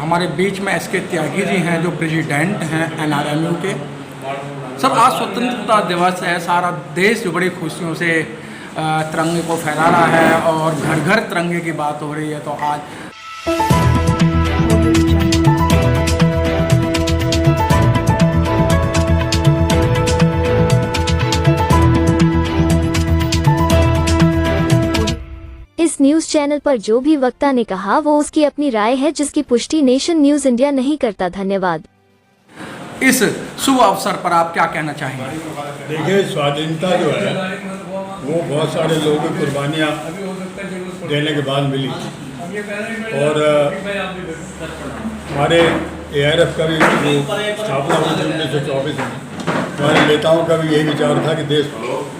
हमारे बीच में एस के त्यागी जी हैं जो प्रेसिडेंट हैं NRMU के। सर आज स्वतंत्रता दिवस है, सारा देश जो बड़ी खुशियों से तिरंगे को फहरा रहा है और घर घर तिरंगे की बात हो रही है। तो आज इस न्यूज चैनल पर जो भी वक्ता ने कहा वो उसकी अपनी राय है, जिसकी पुष्टि नेशन न्यूज इंडिया नहीं करता। धन्यवाद। इस शुभ अवसर पर आप क्या कहना चाहेंगे? देखिए, स्वाधीनता जो है वो बहुत सारे लोगों की कुर्बानियाँ देने के बाद मिली और हमारे ARF का भी स्थापना हुई थी 1924 में। हमारे नेताओं का भी यही विचार था कि देश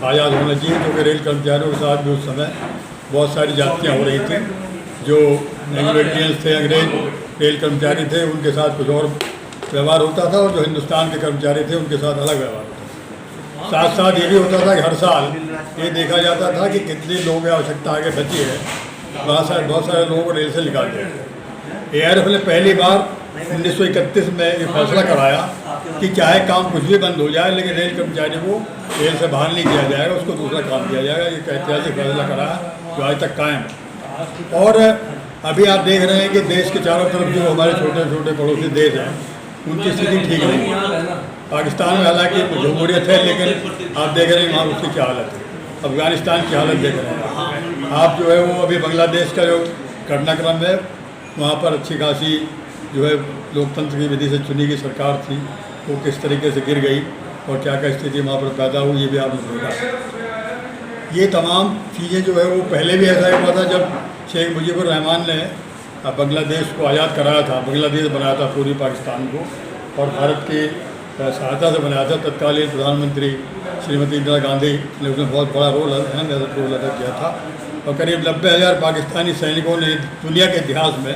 आज़ाद होना चाहिए, क्योंकि रेल कर्मचारियों के साथ भी उस समय बहुत सारी जातियाँ हो रही थी। जो एंग्लो इंडियंस थे, अंग्रेज रेल कर्मचारी थे, उनके साथ कुछ और व्यवहार होता था और जो हिंदुस्तान के कर्मचारी थे उनके साथ अलग व्यवहार होता था। साथ साथ ये भी होता था कि हर साल ये देखा जाता था कि कितने लोगों की आवश्यकता आगे बची है। बहुत सारे लोगों को रेल से निकाल दिया। ARF ने पहली बार 1931 में ये फैसला कराया कि चाहे काम कुछ भी बंद हो जाए लेकिन रेल कर्मचारी को रेल से बाहर नहीं किया जाएगा, उसको दूसरा काम दिया जाएगा। ये ऐतिहासिक फैसला कराया जो आज तक कायम है। और अभी आप देख रहे हैं कि देश के चारों तरफ जो हमारे छोटे छोटे पड़ोसी देश हैं उनकी स्थिति ठीक नहीं है। पाकिस्तान में हालांकि जमहूरियत है, लेकिन आप देख रहे हैं वहाँ उसकी क्या हालत है। अफगानिस्तान की हालत देख रहे हैं आप, जो है वो अभी बांग्लादेश का जो घटनाक्रम है वहाँ पर अच्छी खासी जो है लोकतंत्र की विधि से चुनी गई सरकार थी, वो किस तरीके से गिर गई और क्या क्या स्थिति वहाँ पर पैदा हुई, ये भी आपने देखा। ये तमाम चीज़ें जो है वो पहले भी ऐसा हुआ था जब शेख मुजीबुर रहमान ने बांग्लादेश को आज़ाद कराया था, बांग्लादेश बनाया था पूर्वी पाकिस्तान को, और भारत की सहायता से बनाया था। तत्कालीन प्रधानमंत्री श्रीमती इंदिरा गांधी ने उसमें बहुत बड़ा अहम रोल अदा किया था और करीब 90,000 पाकिस्तानी सैनिकों ने दुनिया के इतिहास में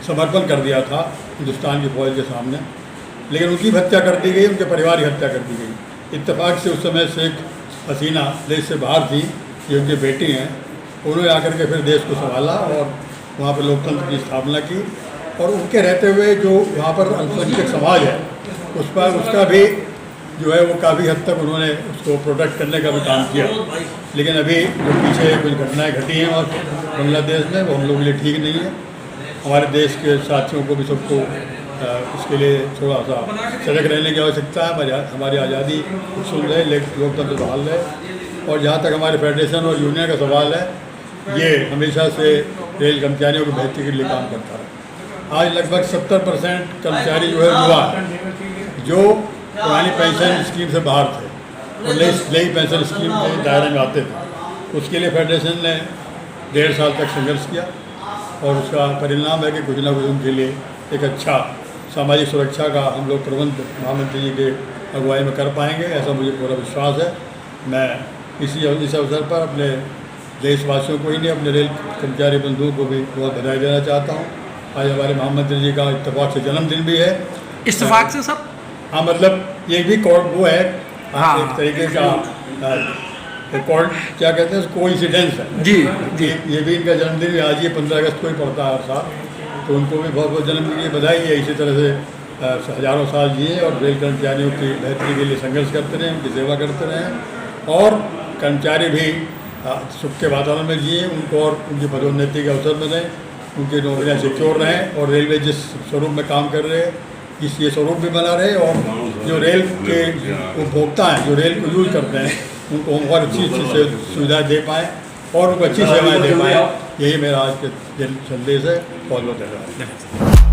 समर्पण कर दिया था हिंदुस्तान की फौज के सामने। लेकिन उनकी हत्या कर दी गई, उनके परिवार की हत्या कर दी गई। इत्तेफाक से उस समय शेख हसीना देश से बाहर थी, ये उनकी बेटी हैं, उन्होंने आकर के फिर देश को संभाला और वहाँ पर लोकतंत्र की स्थापना की। और उनके रहते हुए जो वहाँ पर अल्पसंख्यक समाज है उसका भी जो है वो काफ़ी हद तक उन्होंने उसको प्रोटेक्ट करने का भी काम किया। लेकिन अभी जो पीछे कुछ घटनाएं घटी हैं और बांग्लादेश में, वो हम लोगों के लिए ठीक नहीं है। हमारे देश के साथियों को भी सबको इसके लिए थोड़ा सा सजग रहने की आवश्यकता है। हमारी आज़ादी सुन रहे, लोकतंत्र बहाल रहे। और जहाँ तक हमारे फेडरेशन और यूनियन का सवाल है, ये हमेशा से रेल कर्मचारियों की बेहतरी के लिए काम करता है। आज लगभग 70% कर्मचारी जो है युवा है, जो पुरानी पेंशन स्कीम से बाहर थे और नई पेंशन स्कीम के दायरे में आते थे। उसके लिए फेडरेशन ने 1.5 साल तक संघर्ष किया और उसका परिणाम है कि कुछ ना कुछ उनके लिए एक अच्छा सामाजिक सुरक्षा का हम लोग प्रबंध महामंत्री जी के अगुवाई में कर पाएंगे, ऐसा मुझे पूरा विश्वास है। मैं इस अवसर पर अपने देशवासियों को ही नहीं, अपने रेल कर्मचारी बंधुओं को भी बहुत बधाई देना चाहता हूँ। आज हमारे महामंत्री जी का इत्तेफाक से जन्मदिन भी है। इत्तेफाक से सर? हाँ, मतलब ये भी वो है, हाँ, एक तरीके का रिकॉर्ड क्या कहते हैं, कोइंसिडेंस है। जी जी, ये भी इनका जन्मदिन भी आज ही 15 अगस्त को ही पड़ता है हर साल, तो उनको भी बहुत बहुत जन्मदिन की बधाई है। इसी तरह से हज़ारों साल जिए और रेल कर्मचारियों की बेहतरी के लिए संघर्ष करते रहें, उनकी सेवा करते रहें और कर्मचारी भी सुख के वातावरण में जिए, उनको और उनकी पदोन्नति के अवसर मिलें, उनकी नौकरियाँ सिक्योर रहें और रेलवे जिस स्वरूप में काम कर रहे हैं ये स्वरूप भी बना रहे और जो रेल के उपभोक्ता हैं, जो रेल को यूज़ करते हैं, उनको हम और अच्छी सुविधाएँ दे पाएँ और उनको अच्छी सेवाएँ दे पाएँ। यही मेरा आज के संदेश है। बहुत बहुत धन्यवाद।